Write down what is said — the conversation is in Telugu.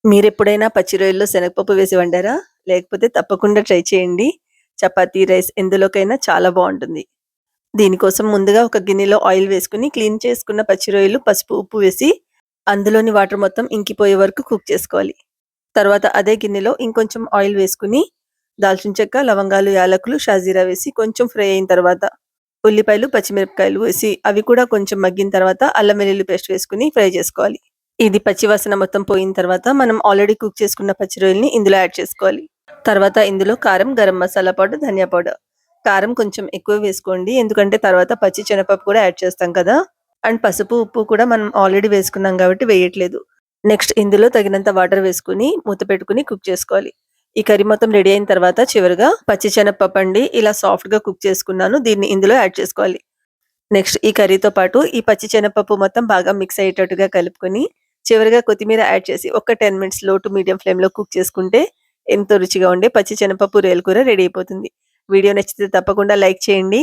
మీరెప్పుడైనా పచ్చి రొయ్యల్లో శనగపప్పు వేసి వండారా? లేకపోతే తప్పకుండా ట్రై చేయండి. చపాతీ, రైస్ ఎందులోకైనా చాలా బావుంటుంది. దీనికోసం ముందుగా ఒక గిన్నెలో ఆయిల్ వేసుకొని క్లీన్ చేసుకున్న పచ్చి రొయ్యలు, పసుపు, ఉప్పు వేసి అందులోని వాటర్ మొత్తం ఇంకిపోయే వరకు కుక్ చేసుకోవాలి. తర్వాత అదే గిన్నెలో ఇంకొంచెం ఆయిల్ వేసుకొని దాల్చిన చెక్క, లవంగాలు, యాలకులు, షాజీరా వేసి కొంచెం ఫ్రై అయిన తర్వాత ఉల్లిపాయలు, పచ్చిమిరపకాయలు వేసి అవి కూడా కొంచెం మగ్గిన తర్వాత అల్లం వెల్లుల్లి పేస్ట్ వేసుకొని ఫ్రై చేసుకోవాలి. ఇది పచ్చి వాసన మొత్తం పోయిన తర్వాత మనం ఆల్రెడీ కుక్ చేసుకున్న పచ్చి రొయ్యల్ని ఇందులో యాడ్ చేసుకోవాలి. తర్వాత ఇందులో కారం, గరం మసాలా పౌడర్, ధనియా పౌడర్. కారం కొంచెం ఎక్కువ వేసుకోండి. ఎందుకంటే తర్వాత పచ్చి శనగపప్పు కూడా యాడ్ చేస్తాం కదా! అండ్ పసుపు, ఉప్పు కూడా మనం ఆల్రెడీ వేసుకున్నాం కాబట్టి వేయట్లేదు. నెక్స్ట్ ఇందులో తగినంత వాటర్ వేసుకొని మూత పెట్టుకొని కుక్ చేసుకోవాలి. ఈ కర్రీ మొత్తం రెడీ అయిన తర్వాత చివరగా పచ్చి శనగపప్పు అండి ఇలా సాఫ్ట్‌గా కుక్ చేసుకున్నాను. దీన్ని ఇందులో యాడ్ చేసుకోవాలి. నెక్స్ట్ ఈ కర్రీతో పాటు ఈ పచ్చి శనగపప్పు మొత్తం బాగా మిక్స్ అయ్యేటట్టుగా కలుపుకొని చివరగా కొత్తిమీర యాడ్ చేసి ఒక 10 మినిట్స్ లో టు మీడియం ఫ్లేమ్‌లో కుక్ చేసుకుంటే ఎంతో రుచిగా ఉండే పచ్చి శనగపప్పు రొయ్యల కూర రెడీ అయిపోతుంది. వీడియో నచ్చితే తప్పకుండా లైక్ చేయండి.